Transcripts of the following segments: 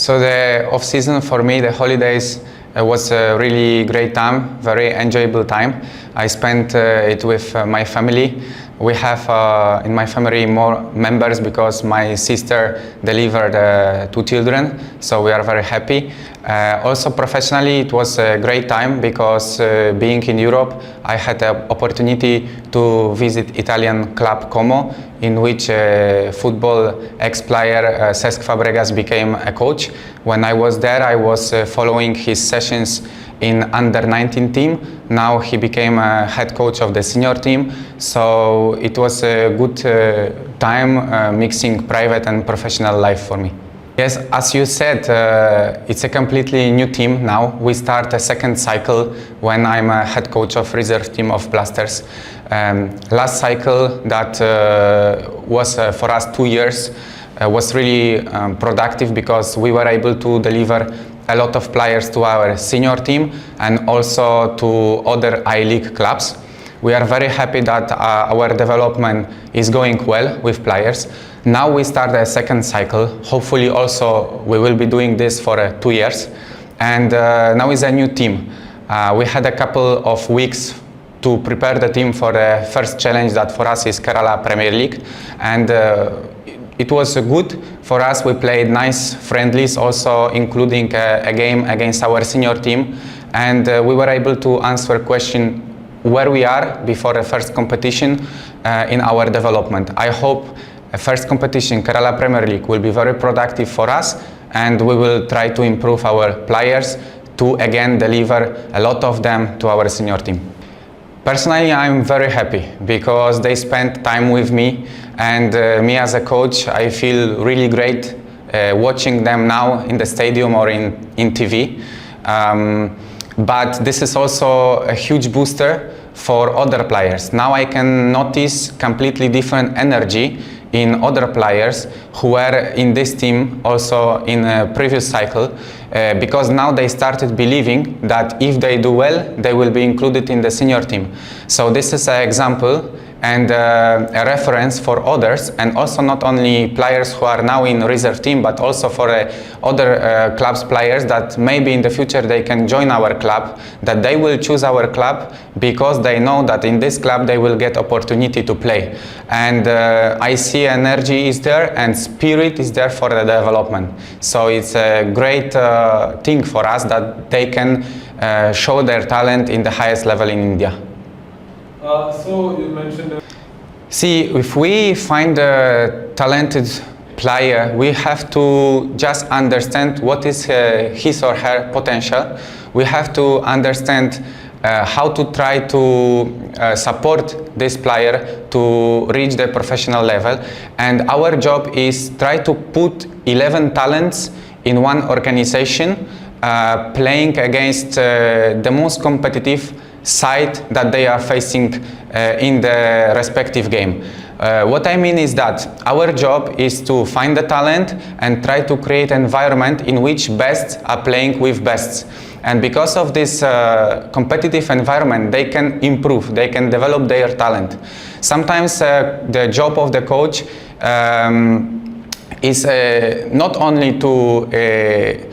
So the off-season for me, the holidays, was a really great time, very enjoyable time. I spent it with my family. We have in my family more members because my sister delivered 2 children, so we are very happy. Also professionally, it was a great time because being in Europe, I had the opportunity to visit Italian club Como, in which football ex-player Cesc Fabregas became a coach. When I was there, I was following his sessions in under-19 team. Now he became a head coach of the senior team, so it was a good time mixing private and professional life for me. Yes, as you said, it's a completely new team now. We start a second cycle when I'm a head coach of reserve team of Blasters. Last cycle that was for us 2 years was really productive because we were able to deliver a lot of players to our senior team and also to other I-League clubs. We are very happy that our development is going well with players. Now we start a second cycle. Hopefully also we will be doing this for 2 years. And now is a new team. We had a couple of weeks to prepare the team for the first challenge that for us is Kerala Premier League. And it was good for us. We played nice friendlies also, including a game against our senior team. And we were able to answer a question where we are before the first competition in our development. I hope a first competition, Kerala Premier League, will be very productive for us, and we will try to improve our players to again deliver a lot of them to our senior team. Personally, I'm very happy because they spent time with me, and me as a coach, I feel really great watching them now in the stadium or in TV. But this is also a huge booster for other players. Now I can notice completely different energy in other players who were in this team also in a previous cycle, because now they started believing that if they do well, they will be included in the senior team. So this is an example and a reference for others, and also not only players who are now in reserve team, but also for other clubs players that maybe in the future they can join our club, that they will choose our club because they know that in this club they will get opportunity to play. And I see energy is there and spirit is there for the development. So it's a great thing for us that they can show their talent in the highest level in India. So you mentioned... See, if we find a talented player, we have to just understand what is his or her potential. We have to understand how to try to support this player to reach the professional level. And our job is try to put 11 talents in one organization, playing against the most competitive side that they are facing in the respective game. What I mean is that our job is to find the talent and try to create an environment in which bests are playing with bests. And because of this competitive environment, they can improve, they can develop their talent. Sometimes the job of the coach is not only to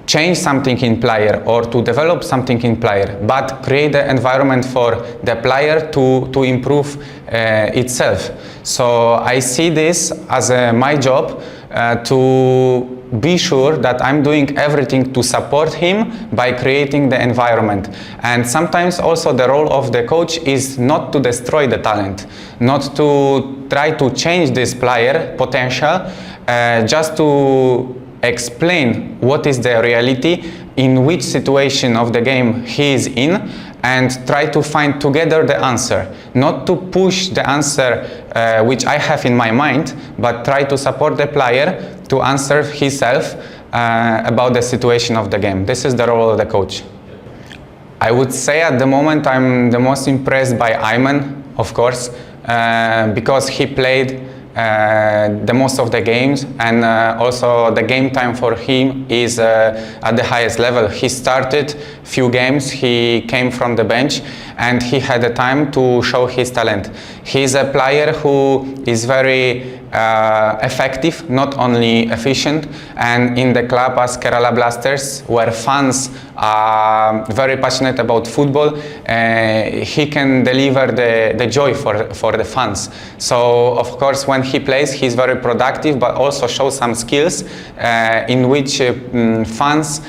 change something in player or to develop something in player, but create the environment for the player to improve itself. So I see this as my job to be sure that I'm doing everything to support him by creating the environment. And sometimes also the role of the coach is not to destroy the talent, not to try to change this player potential, just to explain what is the reality, in which situation of the game he is in, and try to find together the answer. Not to push the answer which I have in my mind, but try to support the player to answer himself about the situation of the game. This is the role of the coach. I would say at the moment I'm the most impressed by Ayman, of course, because he played the most of the games, and also the game time for him is at the highest level. He started few games, he came from the bench, and he had the time to show his talent. He's a player who is very effective, not only efficient. And in the club as Kerala Blasters, where fans are very passionate about football, he can deliver the joy for the fans. So of course when he plays he's very productive, but also shows some skills in which fans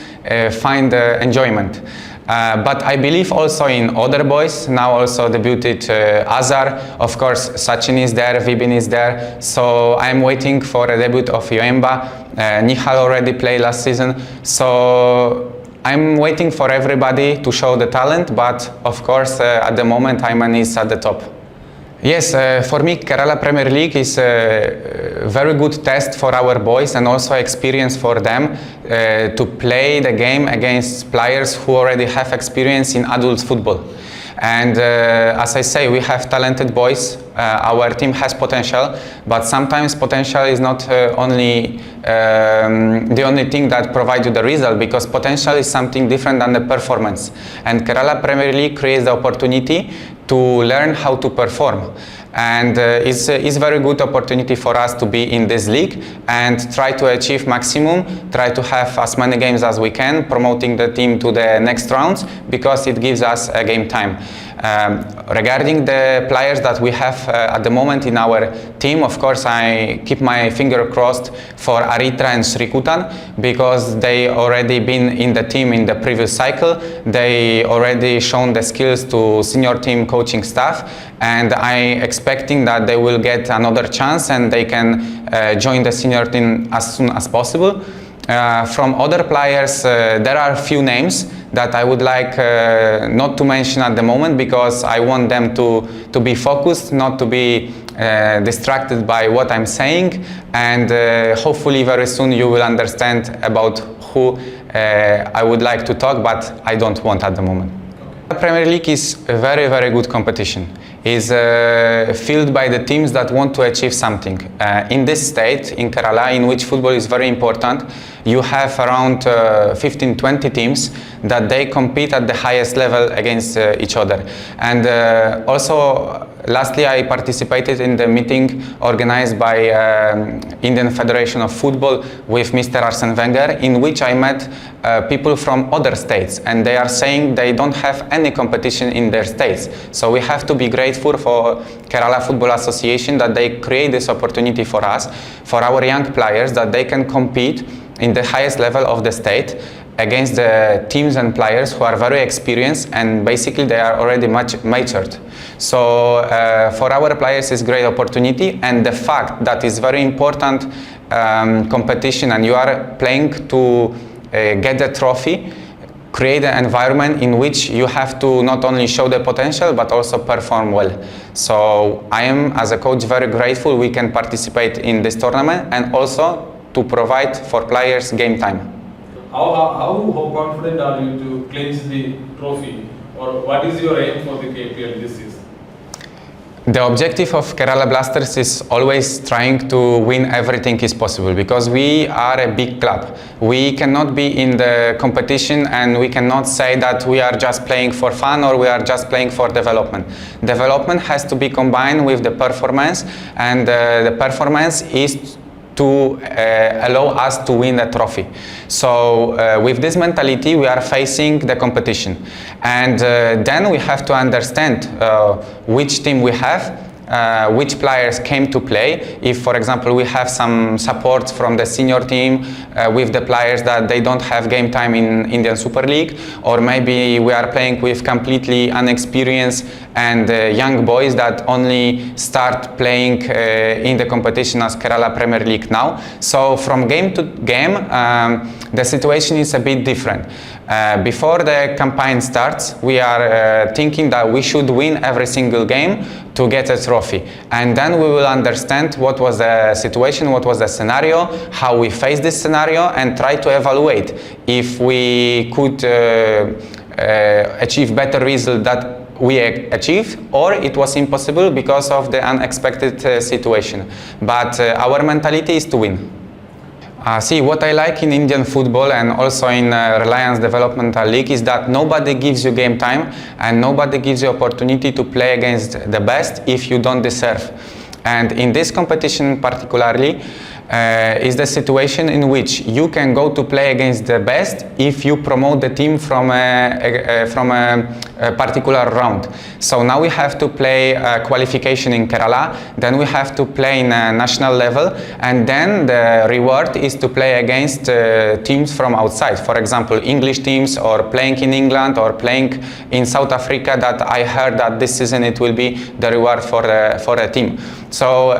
find enjoyment. But I believe also in other boys. Now also debuted Azar, of course Sachin is there, Vibin is there, so I'm waiting for a debut of 𝐄𝐱𝐜𝐿𝐷𝐿. Nihal already played last season, so I'm waiting for everybody to show the talent, but of course at the moment Ayman is at the top. Yes, for me Kerala Premier League is a very good test for our boys and also experience for them to play the game against players who already have experience in adult football. And as I say, we have talented boys, our team has potential, but sometimes potential is not only the only thing that provides you the result, because potential is something different than the performance. And Kerala Premier League creates the opportunity to learn how to perform. And it's a very good opportunity for us to be in this league and try to achieve maximum, try to have as many games as we can, promoting the team to the next rounds, because it gives us a game time. Regarding the players that we have at the moment in our team, of course I keep my finger crossed for Aritra and Srikutan, because they already been in the team in the previous cycle. They already shown the skills to senior team coaching staff, and I expecting that they will get another chance and they can join the senior team as soon as possible. From other players, there are a few names that I would like not to mention at the moment, because I want them to be focused, not to be distracted by what I'm saying, and hopefully very soon you will understand about who I would like to talk, but I don't want at the moment. The Premier League is a very, very good competition. It's filled by the teams that want to achieve something. In this state, in Kerala, in which football is very important, you have around 15-20 teams that they compete at the highest level against each other. And also, lastly, I participated in the meeting organized by Indian Federation of Football with Mr. Arsene Wenger, in which I met people from other states, and they are saying they don't have any competition in their states. So we have to be grateful for Kerala Football Association that they create this opportunity for us, for our young players, that they can compete in the highest level of the state against the teams and players who are very experienced, and basically they are already much matured. So for our players it's a great opportunity, and the fact that it's very important competition and you are playing to get the trophy, create an environment in which you have to not only show the potential but also perform well. So I am, as a coach, very grateful we can participate in this tournament and also to provide for players game time. How confident are you to clinch the trophy, or what is your aim for the KPL this season? The objective of Kerala Blasters is always trying to win everything is possible, because we are a big club. We cannot be in the competition and we cannot say that we are just playing for fun or we are just playing for development. Development has to be combined with the performance, and the performance is to allow us to win the trophy. So with this mentality we are facing the competition, and then we have to understand which team we have, which players came to play. If, for example, we have some support from the senior team with the players that they don't have game time in Indian Super League, or maybe we are playing with completely unexperienced and young boys that only start playing in the competition as Kerala Premier League now. So from game to game, the situation is a bit different. Before the campaign starts, we are thinking that we should win every single game to get a trophy, and then we will understand what was the situation, what was the scenario, how we face this scenario, and try to evaluate if we could achieve better result that we achieved, or it was impossible because of the unexpected situation. But our mentality is to win. See, what I like in Indian football and also in Reliance Developmental League is that nobody gives you game time and nobody gives you opportunity to play against the best if you don't deserve. And in this competition particularly, is the situation in which you can go to play against the best if you promote the team from a particular round. So now we have to play qualification in Kerala, then we have to play in a national level, and then the reward is to play against teams from outside. For example, English teams, or playing in England, or playing in South Africa, that I heard that this season it will be the reward for a team. So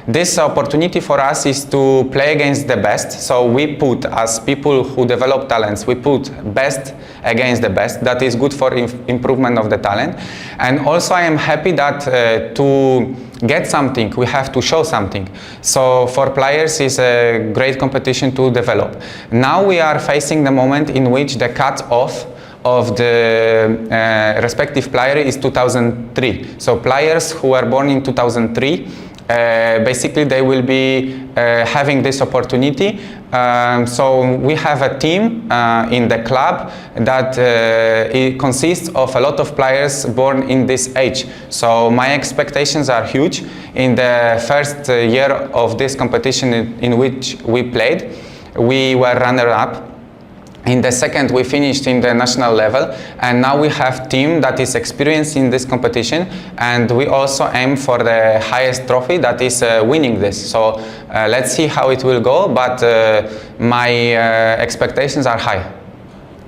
this opportunity for us is to play against the best. So we put, as people who develop talents, we put best against the best. That is good for improvement of the talent. And also I am happy that to get something, we have to show something. So for players is a great competition to develop. Now we are facing the moment in which the cut-off of the respective player is 2003. So players who were born in 2003, basically they will be having this opportunity. So we have a team in the club that it consists of a lot of players born in this age. So my expectations are huge. In the first year of this competition in which we played, we were runner-up. In the second, we finished in the national level, and now we have team that is experienced in this competition, and we also aim for the highest trophy, that is winning this. So let's see how it will go, but my expectations are high.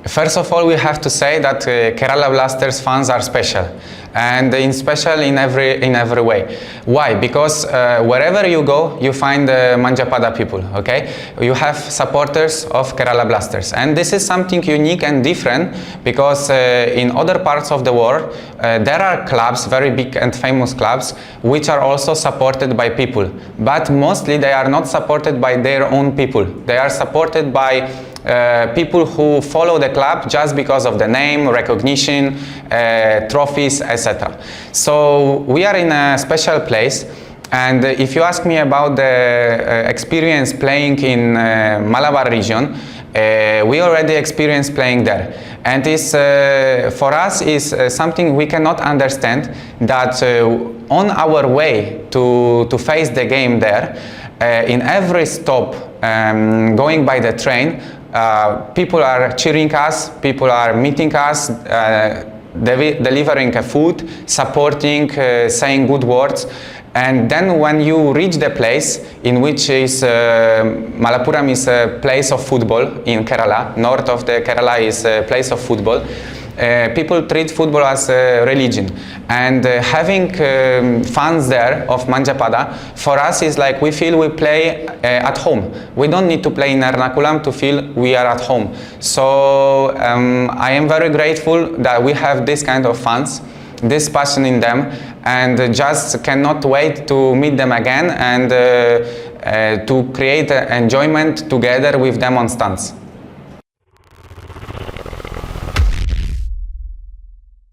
First of all, we have to say that Kerala Blasters fans are special, and special in every way. Why? Because wherever you go, you find Manjapada people. Okay, you have supporters of Kerala Blasters, and this is something unique and different, because in other parts of the world there are clubs, very big and famous clubs, which are also supported by people, but mostly they are not supported by their own people. They are supported by people who follow the club just because of the name, recognition, trophies, etc. So we are in a special place, and if you ask me about the experience playing in Malabar region, we already experienced playing there, and this for us is something we cannot understand, that on our way to face the game there, in every stop going by the train, people are cheering us, people are meeting us, delivering food, supporting, saying good words. And then when you reach the place in which is Malappuram is a place of football in Kerala, north of the Kerala is a place of football, people treat football as a religion, and having fans there of Manjapada, for us is like we feel we play at home. We don't need to play in Ernakulam to feel we are at home. So I am very grateful that we have this kind of fans, this passion in them, and just cannot wait to meet them again and to create enjoyment together with them on stands.